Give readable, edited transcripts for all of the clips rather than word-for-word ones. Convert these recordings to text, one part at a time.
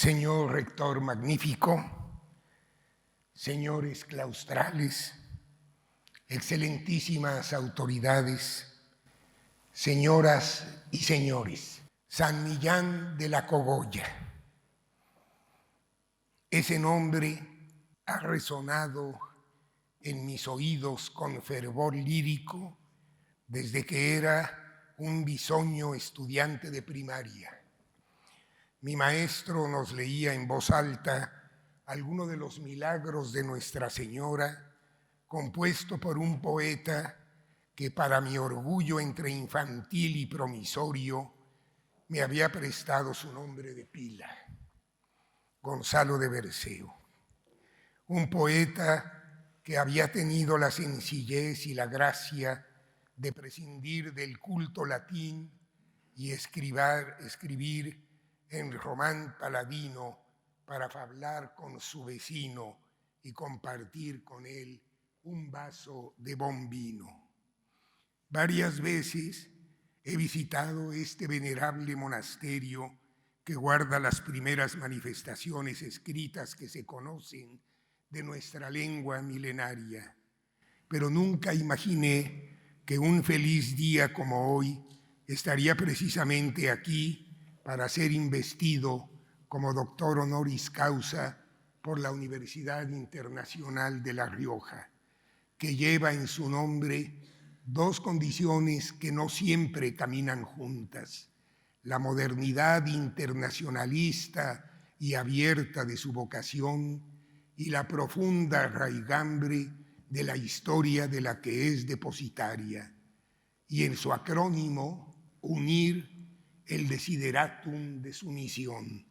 Señor rector magnífico, señores claustrales, excelentísimas autoridades, señoras y señores, San Millán de la Cogolla. Ese nombre ha resonado en mis oídos con fervor lírico desde que era un bisoño estudiante de primaria. Mi maestro nos leía en voz alta alguno de los milagros de Nuestra Señora, compuesto por un poeta que para mi orgullo entre infantil y promisorio me había prestado su nombre de pila, Gonzalo de Berceo. Un poeta que había tenido la sencillez y la gracia de prescindir del culto latín y escribir en román paladino para hablar con su vecino y compartir con él un vaso de buen vino. Varias veces he visitado este venerable monasterio que guarda las primeras manifestaciones escritas que se conocen de nuestra lengua milenaria, pero nunca imaginé que un feliz día como hoy estaría precisamente aquí para ser investido como doctor honoris causa por la Universidad Internacional de La Rioja, que lleva en su nombre dos condiciones que no siempre caminan juntas: la modernidad internacionalista y abierta de su vocación y la profunda raigambre de la historia de la que es depositaria, y en su acrónimo unir el desideratum de su misión.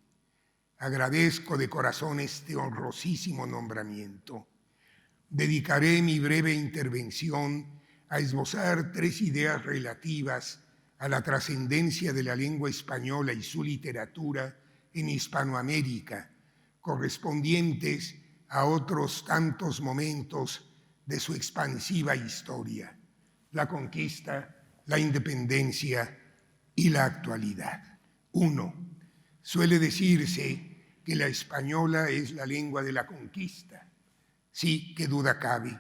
Agradezco de corazón este honrosísimo nombramiento. Dedicaré mi breve intervención a esbozar tres ideas relativas a la trascendencia de la lengua española y su literatura en Hispanoamérica, correspondientes a otros tantos momentos de su expansiva historia: la conquista, la independencia y la actualidad. 1. Suele decirse que la española es la lengua de la conquista. Sí, qué duda cabe.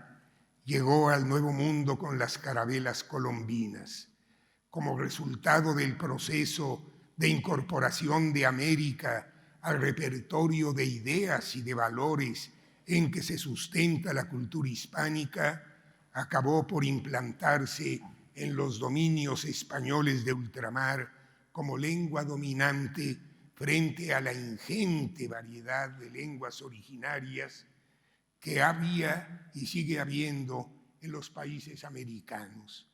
Llegó al Nuevo Mundo con las carabelas colombinas. Como resultado del proceso de incorporación de América al repertorio de ideas y de valores en que se sustenta la cultura hispánica, acabó por implantarse en los dominios españoles de ultramar como lengua dominante frente a la ingente variedad de lenguas originarias que había y sigue habiendo en los países americanos.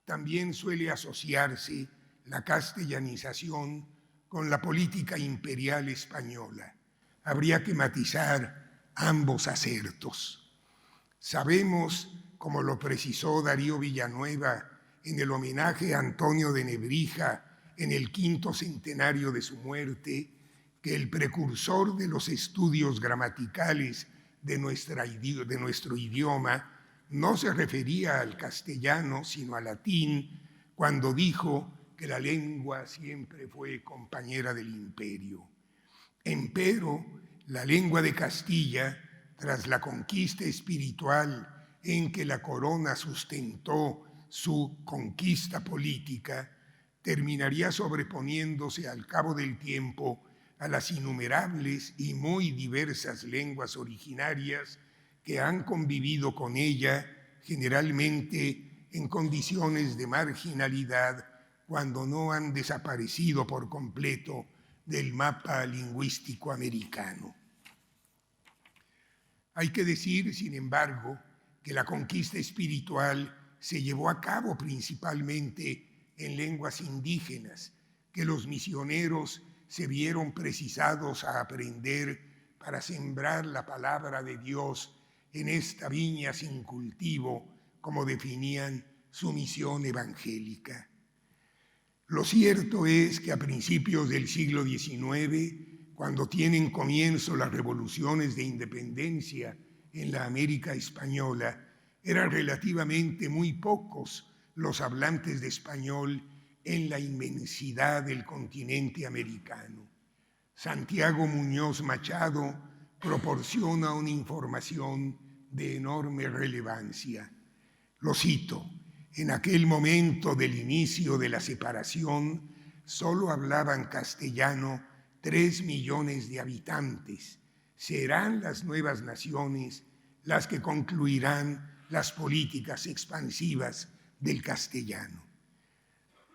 También suele asociarse la castellanización con la política imperial española. Habría que matizar ambos acertos. Sabemos, como lo precisó Darío Villanueva en el homenaje a Antonio de Nebrija en el 5º centenario de su muerte, que el precursor de los estudios gramaticales de nuestro idioma no se refería al castellano, sino al latín, cuando dijo que la lengua siempre fue compañera del imperio. Empero, la lengua de Castilla, tras la conquista espiritual en que la corona sustentó su conquista política, terminaría sobreponiéndose al cabo del tiempo a las innumerables y muy diversas lenguas originarias que han convivido con ella, generalmente en condiciones de marginalidad, cuando no han desaparecido por completo del mapa lingüístico americano. Hay que decir, sin embargo, que la conquista espiritual se llevó a cabo principalmente en lenguas indígenas, que los misioneros se vieron precisados a aprender para sembrar la palabra de Dios en esta viña sin cultivo, como definían su misión evangélica. Lo cierto es que a principios del siglo XIX, cuando tienen comienzo las revoluciones de independencia en la América española, eran relativamente muy pocos los hablantes de español en la inmensidad del continente americano. Santiago Muñoz Machado proporciona una información de enorme relevancia. Lo cito: en aquel momento del inicio de la separación, solo hablaban castellano 3 millones de habitantes. Serán las nuevas naciones las que concluirán las políticas expansivas del castellano.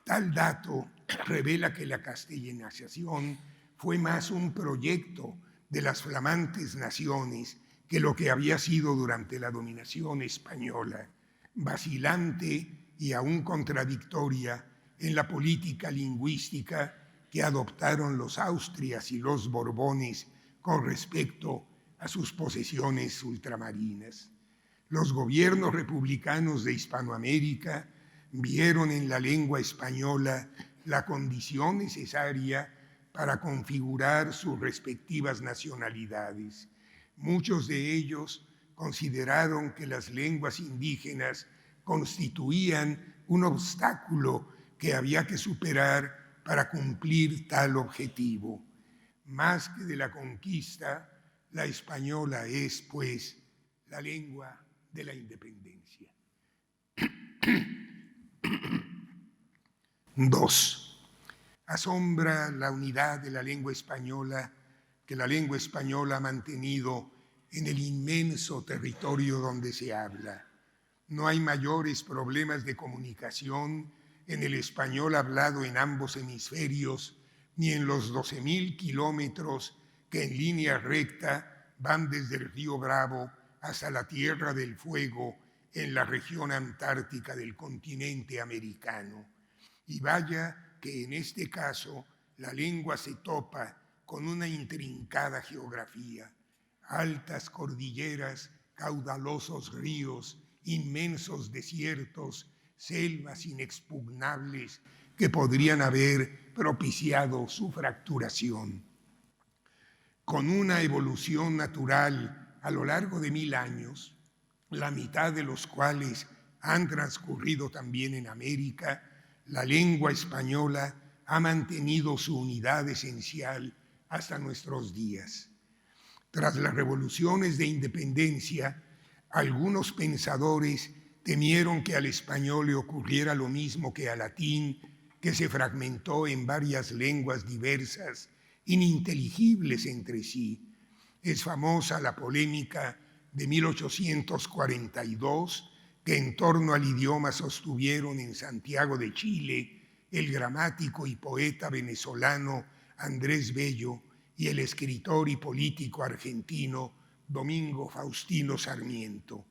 Tal dato revela que la castellanización fue más un proyecto de las flamantes naciones que lo que había sido durante la dominación española, vacilante y aún contradictoria en la política lingüística que adoptaron los Austrias y los Borbones con respecto a sus posesiones ultramarinas. Los gobiernos republicanos de Hispanoamérica vieron en la lengua española la condición necesaria para configurar sus respectivas nacionalidades. Muchos de ellos consideraron que las lenguas indígenas constituían un obstáculo que había que superar para cumplir tal objetivo. Más que de la conquista, la española es, pues, la lengua de la independencia. 2. Asombra la unidad de la lengua española que la lengua española ha mantenido en el inmenso territorio donde se habla. No hay mayores problemas de comunicación en el español hablado en ambos hemisferios, ni en los 12.000 kilómetros que en línea recta van desde el río Bravo hasta la Tierra del Fuego en la región antártica del continente americano. Y vaya que en este caso la lengua se topa con una intrincada geografía: altas cordilleras, caudalosos ríos, inmensos desiertos, selvas inexpugnables que podrían haber propiciado su fracturación. Con una evolución natural a lo largo de 1000 años, la mitad de los cuales han transcurrido también en América, la lengua española ha mantenido su unidad esencial hasta nuestros días. Tras las revoluciones de independencia, algunos pensadores temieron que al español le ocurriera lo mismo que al latín, que se fragmentó en varias lenguas diversas, ininteligibles entre sí. Es famosa la polémica de 1842 que en torno al idioma sostuvieron en Santiago de Chile el gramático y poeta venezolano Andrés Bello y el escritor y político argentino Domingo Faustino Sarmiento.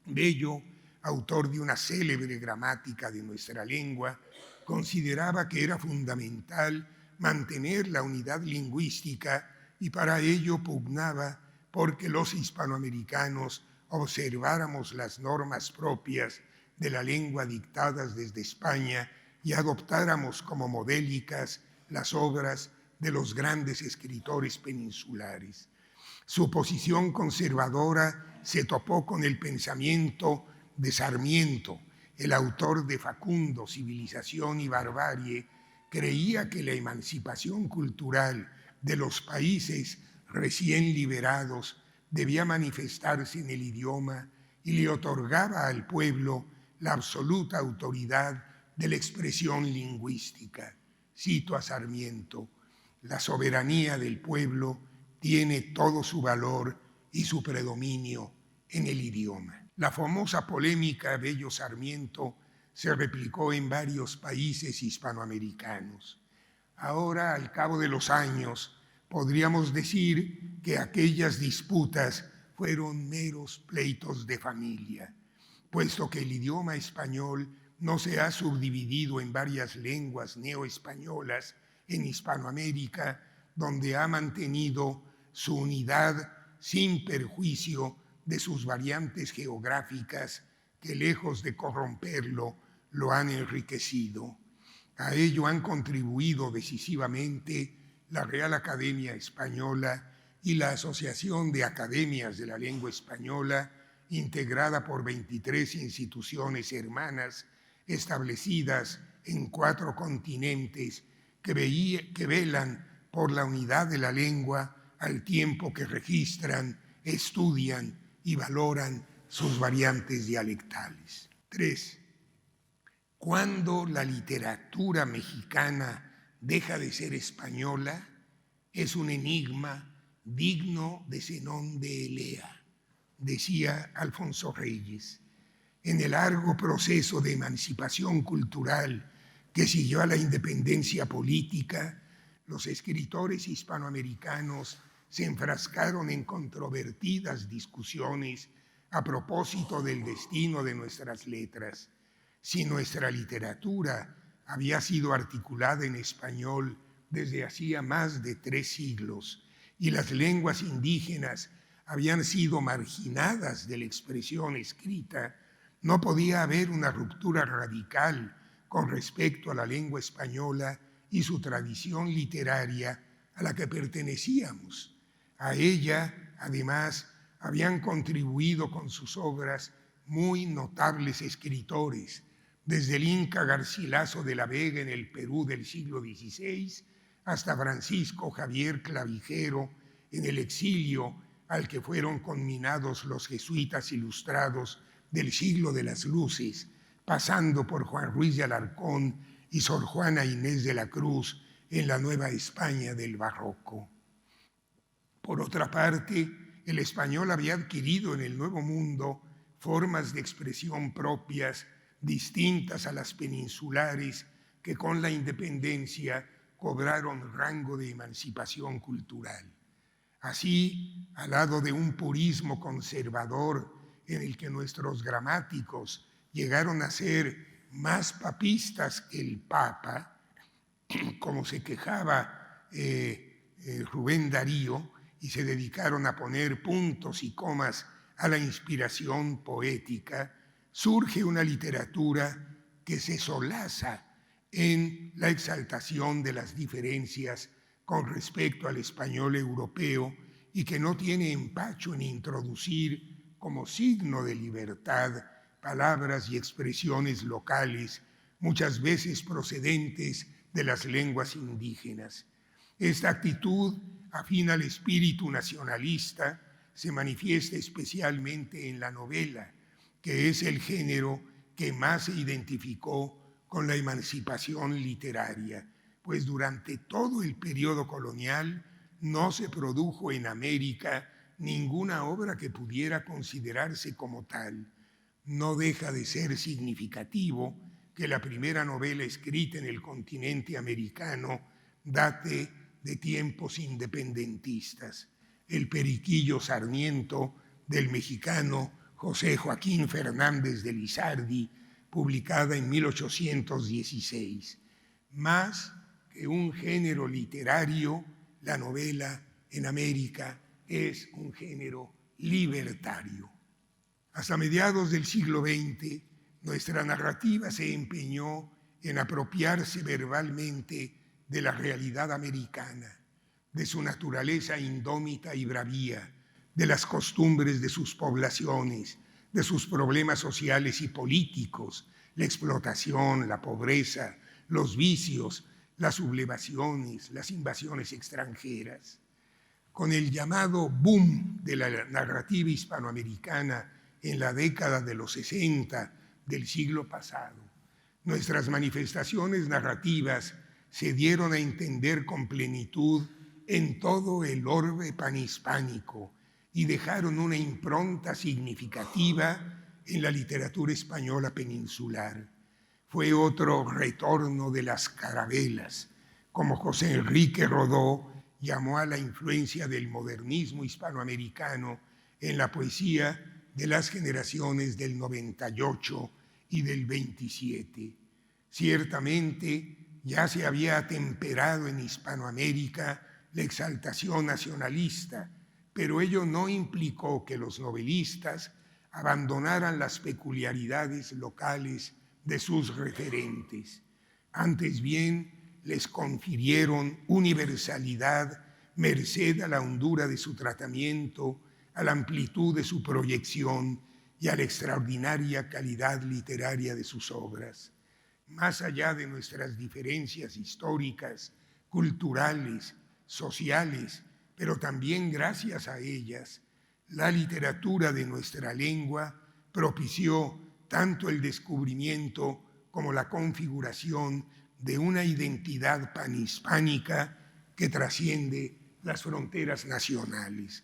Bello, autor de una célebre gramática de nuestra lengua, consideraba que era fundamental mantener la unidad lingüística y para ello pugnaba porque los hispanoamericanos observáramos las normas propias de la lengua dictadas desde España y adoptáramos como modélicas las obras de los grandes escritores peninsulares. Su posición conservadora se topó con el pensamiento de Sarmiento, el autor de Facundo, Civilización y Barbarie. Creía que la emancipación cultural de los países recién liberados debía manifestarse en el idioma y le otorgaba al pueblo la absoluta autoridad de la expresión lingüística. Cito a Sarmiento: la soberanía del pueblo tiene todo su valor y su predominio en el idioma. La famosa polémica Bello-Sarmiento se replicó en varios países hispanoamericanos. Ahora, al cabo de los años, podríamos decir que aquellas disputas fueron meros pleitos de familia, puesto que el idioma español no se ha subdividido en varias lenguas neoespañolas en Hispanoamérica, donde ha mantenido su unidad sin perjuicio de sus variantes geográficas que, lejos de corromperlo, lo han enriquecido. A ello han contribuido decisivamente la Real Academia Española y la Asociación de Academias de la Lengua Española, integrada por 23 instituciones hermanas establecidas en 4 continentes que velan por la unidad de la lengua al tiempo que registran, estudian y valoran sus variantes dialectales. 3. Cuando la literatura mexicana deja de ser española, es un enigma digno de Zenón de Elea, decía Alfonso Reyes. En el largo proceso de emancipación cultural que siguió a la independencia política, los escritores hispanoamericanos se enfrascaron en controvertidas discusiones a propósito del destino de nuestras letras. Si nuestra literatura había sido articulada en español desde hacía más de 3 siglos y las lenguas indígenas habían sido marginadas de la expresión escrita, no podía haber una ruptura radical con respecto a la lengua española y su tradición literaria a la que pertenecíamos. A ella, además, habían contribuido con sus obras muy notables escritores, desde el Inca Garcilaso de la Vega en el Perú del siglo XVI hasta Francisco Javier Clavijero en el exilio al que fueron conminados los jesuitas ilustrados del siglo de las luces, pasando por Juan Ruiz de Alarcón y Sor Juana Inés de la Cruz en la Nueva España del Barroco. Por otra parte, el español había adquirido en el Nuevo Mundo formas de expresión propias distintas a las peninsulares que con la independencia cobraron rango de emancipación cultural. Así, al lado de un purismo conservador en el que nuestros gramáticos llegaron a ser más papistas que el Papa, como se quejaba Rubén Darío, y se dedicaron a poner puntos y comas a la inspiración poética, surge una literatura que se solaza en la exaltación de las diferencias con respecto al español europeo y que no tiene empacho en introducir como signo de libertad palabras y expresiones locales, muchas veces procedentes de las lenguas indígenas. Esta actitud, afín al espíritu nacionalista, se manifiesta especialmente en la novela, que es el género que más se identificó con la emancipación literaria, pues durante todo el periodo colonial no se produjo en América ninguna obra que pudiera considerarse como tal. No deja de ser significativo que la primera novela escrita en el continente americano date de tiempos independentistas. El Periquillo Sarmiento del mexicano José Joaquín Fernández de Lizardi, publicada en 1816. Más que un género literario, la novela en América es un género libertario. Hasta mediados del siglo XX, nuestra narrativa se empeñó en apropiarse verbalmente de la realidad americana, de su naturaleza indómita y bravía, de las costumbres de sus poblaciones, de sus problemas sociales y políticos, la explotación, la pobreza, los vicios, las sublevaciones, las invasiones extranjeras. Con el llamado boom de la narrativa hispanoamericana en la década de los 60 del siglo pasado, nuestras manifestaciones narrativas se dieron a entender con plenitud en todo el orbe panhispánico y dejaron una impronta significativa en la literatura española peninsular. Fue otro retorno de las carabelas, como José Enrique Rodó llamó a la influencia del modernismo hispanoamericano en la poesía de las generaciones del 98 y del 27. Ciertamente, ya se había atemperado en Hispanoamérica la exaltación nacionalista, pero ello no implicó que los novelistas abandonaran las peculiaridades locales de sus referentes. Antes bien, les confirieron universalidad merced a la hondura de su tratamiento, a la amplitud de su proyección y a la extraordinaria calidad literaria de sus obras. Más allá de nuestras diferencias históricas, culturales, sociales, pero también gracias a ellas, la literatura de nuestra lengua propició tanto el descubrimiento como la configuración de una identidad panhispánica que trasciende las fronteras nacionales.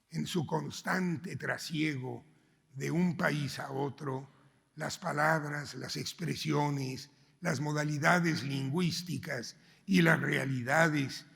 En su constante trasiego de un país a otro, las palabras, las expresiones, las modalidades lingüísticas y las realidades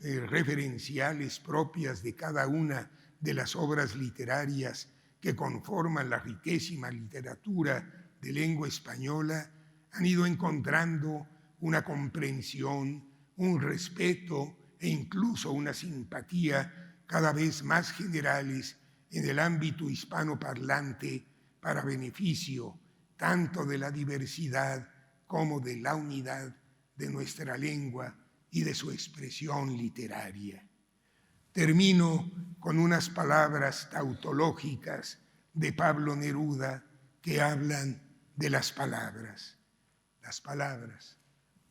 referenciales propias de cada una de las obras literarias que conforman la riquísima literatura de lengua española han ido encontrando una comprensión, un respeto e incluso una simpatía cada vez más generales en el ámbito hispanoparlante para beneficio tanto de la diversidad como de la unidad de nuestra lengua y de su expresión literaria. Termino con unas palabras tautológicas de Pablo Neruda que hablan de las palabras. Las palabras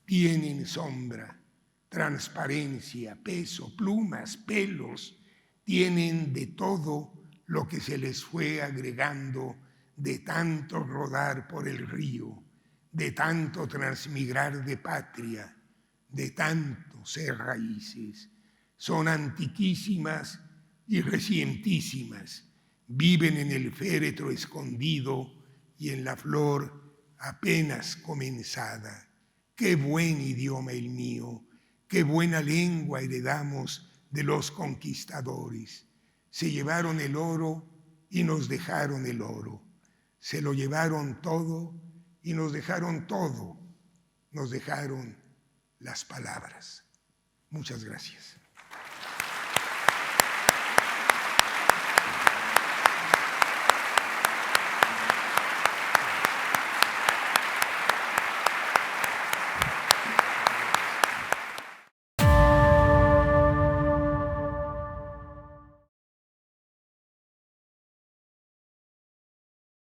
tienen sombra, transparencia, peso, plumas, pelos, tienen de todo lo que se les fue agregando de tanto rodar por el río, de tanto transmigrar de patria, de tanto ser raíces. Son antiquísimas y recientísimas, viven en el féretro escondido y en la flor apenas comenzada. Qué buen idioma el mío, qué buena lengua heredamos de los conquistadores. Se llevaron el oro y nos dejaron el oro. Se lo llevaron todo y nos dejaron todo. Nos dejaron las palabras. Muchas gracias.